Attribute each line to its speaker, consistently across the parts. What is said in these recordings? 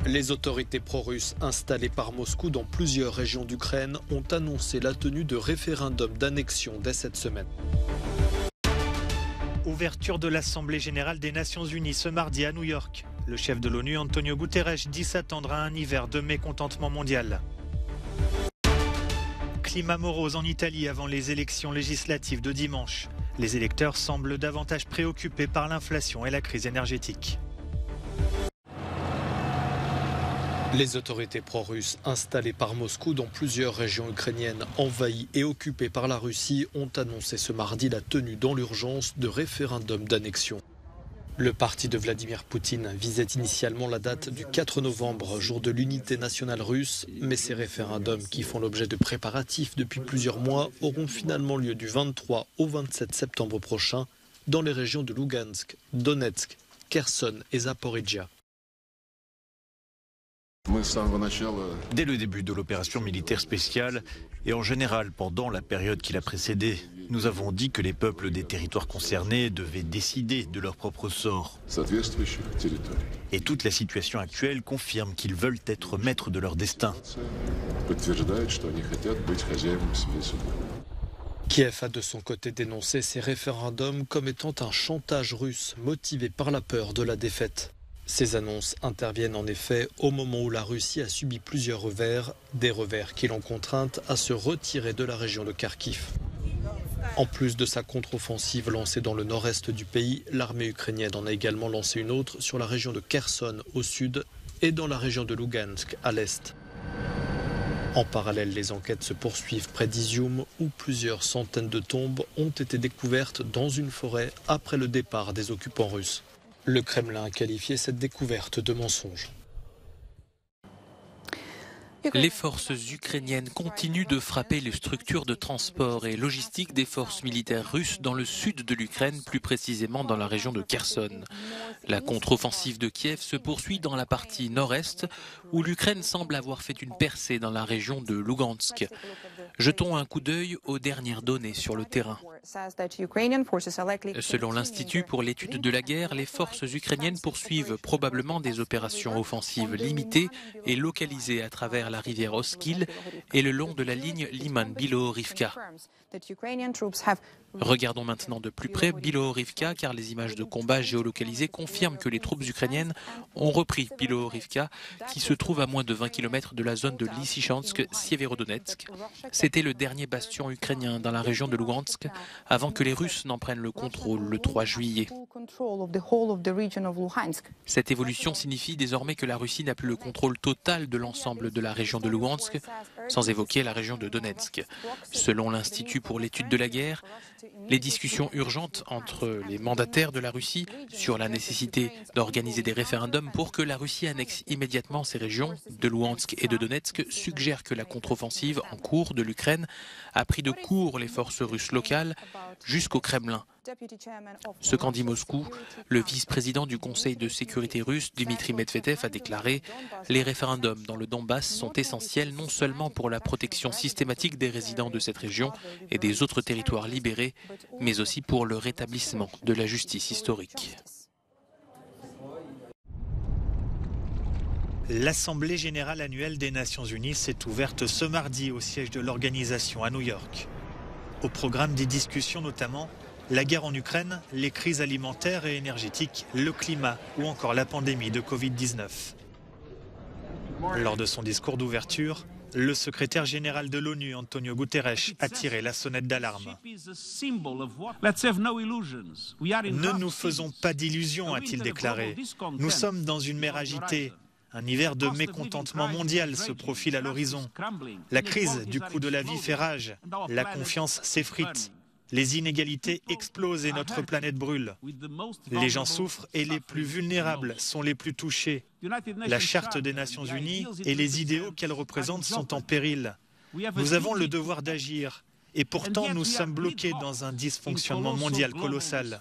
Speaker 1: Les autorités pro-russes installées par Moscou dans plusieurs régions d'Ukraine ont annoncé la tenue de référendums d'annexion dès cette semaine.
Speaker 2: Ouverture de l'Assemblée générale des Nations unies ce mardi à New York. Le chef de l'ONU, Antonio Guterres, dit s'attendre à un hiver de mécontentement mondial. Climat morose en Italie avant les élections législatives de dimanche. Les électeurs semblent davantage préoccupés par l'inflation et la crise énergétique.
Speaker 1: Les autorités pro-russes installées par Moscou dans plusieurs régions ukrainiennes envahies et occupées par la Russie ont annoncé ce mardi la tenue dans l'urgence de référendums d'annexion. Le parti de Vladimir Poutine visait initialement la date du 4 novembre, jour de l'unité nationale russe, mais ces référendums qui font l'objet de préparatifs depuis plusieurs mois auront finalement lieu du 23 au 27 septembre prochain dans les régions de Lugansk, Donetsk, Kherson et Zaporizhia.
Speaker 3: Dès le début de l'opération militaire spéciale et en général pendant la période qui l'a précédée, nous avons dit que les peuples des territoires concernés devaient décider de leur propre sort. Et toute la situation actuelle confirme qu'ils veulent être maîtres de leur destin.
Speaker 1: Kiev a de son côté dénoncé ces référendums comme étant un chantage russe motivé par la peur de la défaite. Ces annonces interviennent en effet au moment où la Russie a subi plusieurs revers, des revers qui l'ont contrainte à se retirer de la région de Kharkiv. En plus de sa contre-offensive lancée dans le nord-est du pays, l'armée ukrainienne en a également lancé une autre sur la région de Kherson au sud et dans la région de Lugansk à l'est. En parallèle, les enquêtes se poursuivent près d'Izium où plusieurs centaines de tombes ont été découvertes dans une forêt après le départ des occupants russes. Le Kremlin a qualifié cette découverte de mensonge.
Speaker 4: Les forces ukrainiennes continuent de frapper les structures de transport et logistique des forces militaires russes dans le sud de l'Ukraine, plus précisément dans la région de Kherson. La contre-offensive de Kiev se poursuit dans la partie nord-est, où l'Ukraine semble avoir fait une percée dans la région de Lugansk. Jetons un coup d'œil aux dernières données sur le terrain. Selon l'Institut pour l'étude de la guerre, les forces ukrainiennes poursuivent probablement des opérations offensives limitées et localisées à travers la rivière Oskil et le long de la ligne Liman-Bilohorivka. Regardons maintenant de plus près Bilohorivka, car les images de combat géolocalisées confirment que les troupes ukrainiennes ont repris Bilohorivka, qui se trouve à moins de 20 km de la zone de Lysychansk-Sieverodonetsk. C'était le dernier bastion ukrainien dans la région de Lugansk, avant que les Russes n'en prennent le contrôle le 3 juillet. Cette évolution signifie désormais que la Russie n'a plus le contrôle total de l'ensemble de la région de Lugansk, sans évoquer la région de Donetsk. Selon l'Institut pour l'étude de la guerre, les discussions urgentes entre les mandataires de la Russie sur la nécessité d'organiser des référendums pour que la Russie annexe immédiatement ces régions de Luhansk et de Donetsk suggèrent que la contre-offensive en cours de l'Ukraine a pris de court les forces russes locales jusqu'au Kremlin. Ce qu'en dit Moscou, le vice-président du Conseil de sécurité russe, Dmitri Medvedev, a déclaré « Les référendums dans le Donbass sont essentiels non seulement pour la protection systématique des résidents de cette région et des autres territoires libérés, mais aussi pour le rétablissement de la justice historique. »
Speaker 2: L'Assemblée générale annuelle des Nations unies s'est ouverte ce mardi au siège de l'organisation à New York. Au programme des discussions notamment la guerre en Ukraine, les crises alimentaires et énergétiques, le climat ou encore la pandémie de Covid-19. Lors de son discours d'ouverture, le secrétaire général de l'ONU, Antonio Guterres, a tiré la sonnette d'alarme. Ne nous faisons pas d'illusions, a-t-il déclaré. Nous sommes dans une mer agitée. Un hiver de mécontentement mondial se profile à l'horizon. La crise du coût de la vie fait rage. La confiance s'effrite. Les inégalités explosent et notre planète brûle. Les gens souffrent et les plus vulnérables sont les plus touchés. La Charte des Nations Unies et les idéaux qu'elle représente sont en péril. Nous avons le devoir d'agir et pourtant nous sommes bloqués dans un dysfonctionnement mondial colossal.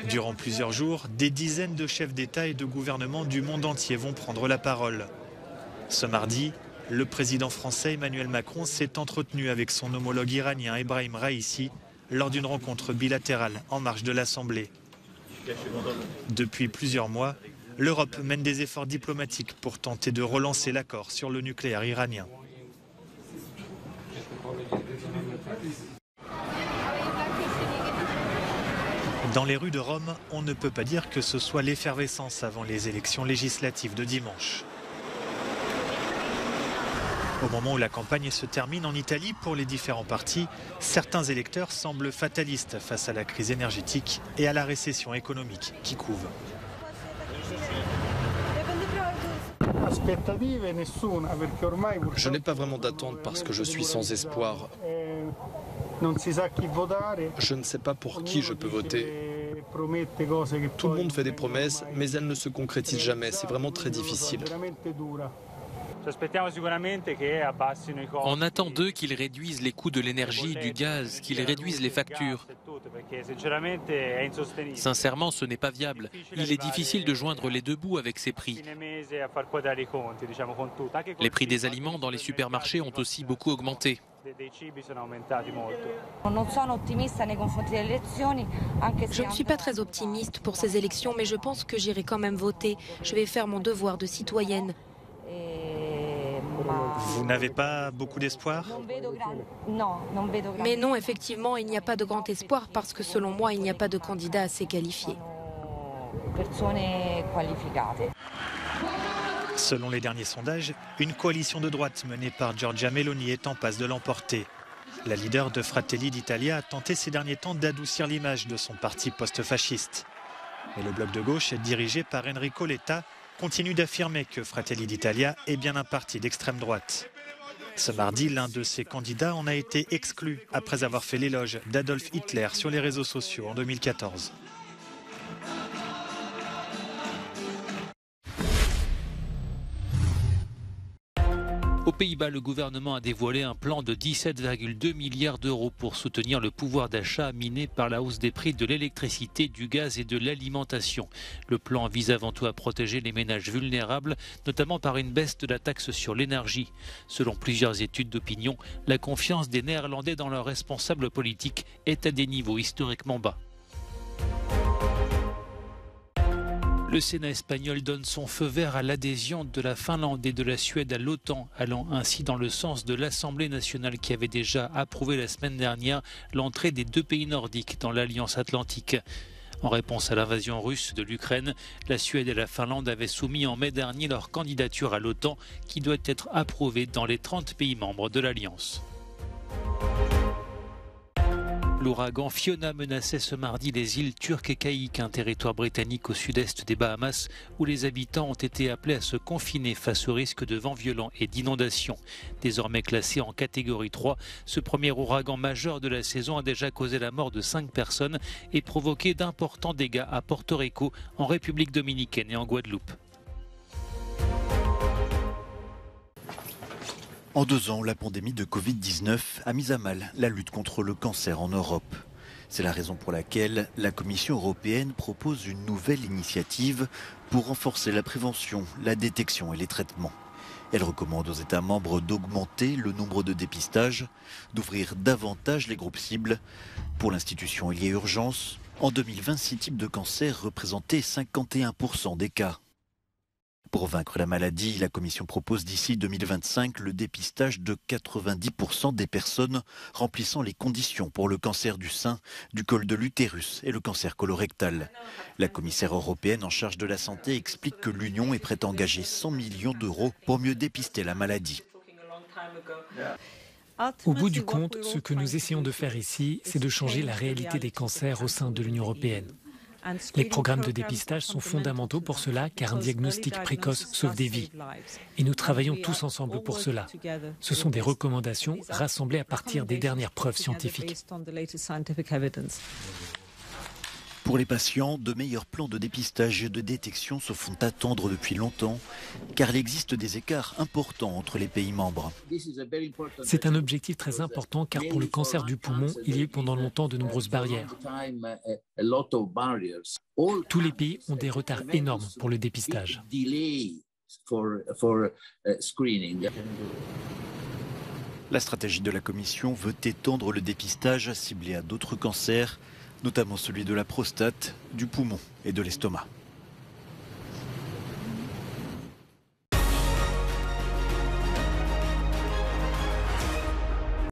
Speaker 2: Durant plusieurs jours, des dizaines de chefs d'État et de gouvernement du monde entier vont prendre la parole. Ce mardi, le président français Emmanuel Macron s'est entretenu avec son homologue iranien Ebrahim Raïssi lors d'une rencontre bilatérale en marge de l'Assemblée. Depuis plusieurs mois, L'Europe mène des efforts diplomatiques pour tenter de relancer l'accord sur le nucléaire iranien. Dans les rues de Rome, on ne peut pas dire que ce soit l'effervescence avant les élections législatives de dimanche. Au moment où la campagne se termine en Italie pour les différents partis, certains électeurs semblent fatalistes face à la crise énergétique et à la récession économique qui couve.
Speaker 1: Je n'ai pas vraiment d'attente parce que je suis sans espoir. Je ne sais pas pour qui je peux voter. Tout le monde fait des promesses, mais elles ne se concrétisent jamais. C'est vraiment très difficile.
Speaker 4: On attend d'eux qu'ils réduisent les coûts de l'énergie, du gaz, qu'ils réduisent les factures. Sincèrement, ce n'est pas viable. Il est difficile de joindre les deux bouts avec ces prix. Les prix des aliments dans les supermarchés ont aussi beaucoup augmenté.
Speaker 5: Je ne suis pas très optimiste pour ces élections, mais je pense que j'irai quand même voter. Je vais faire mon devoir de citoyenne.
Speaker 2: Vous n'avez pas beaucoup d'espoir?
Speaker 5: Mais non, effectivement, il n'y a pas de grand espoir parce que selon moi, il n'y a pas de candidat assez qualifié.
Speaker 2: Selon les derniers sondages, une coalition de droite menée par Giorgia Meloni est en passe de l'emporter. La leader de Fratelli d'Italia a tenté ces derniers temps d'adoucir l'image de son parti post-fasciste. Mais le bloc de gauche, dirigé par Enrico Letta, continue d'affirmer que Fratelli d'Italia est bien un parti d'extrême droite. Ce mardi, l'un de ses candidats en a été exclu après avoir fait l'éloge d'Adolf Hitler sur les réseaux sociaux en 2014.
Speaker 6: Aux Pays-Bas, le gouvernement a dévoilé un plan de 17,2 milliards d'euros pour soutenir le pouvoir d'achat miné par la hausse des prix de l'électricité, du gaz et de l'alimentation. Le plan vise avant tout à protéger les ménages vulnérables, notamment par une baisse de la taxe sur l'énergie. Selon plusieurs études d'opinion, la confiance des Néerlandais dans leurs responsables politiques est à des niveaux historiquement bas. Le Sénat espagnol donne son feu vert à l'adhésion de la Finlande et de la Suède à l'OTAN, allant ainsi dans le sens de l'Assemblée nationale qui avait déjà approuvé la semaine dernière l'entrée des deux pays nordiques dans l'Alliance atlantique. En réponse à l'invasion russe de l'Ukraine, la Suède et la Finlande avaient soumis en mai dernier leur candidature à l'OTAN qui doit être approuvée dans les 30 pays membres de l'Alliance. L'ouragan Fiona menaçait ce mardi les îles turques et caïques, un territoire britannique au sud-est des Bahamas, où les habitants ont été appelés à se confiner face au risque de vents violents et d'inondations. Désormais classé en catégorie 3, ce premier ouragan majeur de la saison a déjà causé la mort de 5 personnes et provoqué d'importants dégâts à Porto Rico, en République dominicaine et en Guadeloupe.
Speaker 3: En 2 ans, la pandémie de Covid-19 a mis à mal la lutte contre le cancer en Europe. C'est la raison pour laquelle la Commission européenne propose une nouvelle initiative pour renforcer la prévention, la détection et les traitements. Elle recommande aux États membres d'augmenter le nombre de dépistages, d'ouvrir davantage les groupes cibles. Pour l'institution, il y a urgence. En 2020, 6 types de cancers représentaient 51% des cas. Pour vaincre la maladie, la Commission propose d'ici 2025 le dépistage de 90% des personnes remplissant les conditions pour le cancer du sein, du col de l'utérus et le cancer colorectal. La commissaire européenne en charge de la santé explique que l'Union est prête à engager 100 millions d'euros pour mieux dépister la maladie.
Speaker 7: Au bout du compte, ce que nous essayons de faire ici, c'est de changer la réalité des cancers au sein de l'Union européenne. Les programmes de dépistage sont fondamentaux pour cela car un diagnostic précoce sauve des vies. Et nous travaillons tous ensemble pour cela. Ce sont des recommandations rassemblées à partir des dernières preuves scientifiques.
Speaker 3: Pour les patients, de meilleurs plans de dépistage et de détection se font attendre depuis longtemps, car il existe des écarts importants entre les pays membres.
Speaker 7: C'est un objectif très important car pour le cancer du poumon, il y a eu pendant longtemps de nombreuses barrières. Tous les pays ont des retards énormes pour le dépistage.
Speaker 3: La stratégie de la Commission veut étendre le dépistage ciblé à d'autres cancers, notamment celui de la prostate, du poumon et de l'estomac.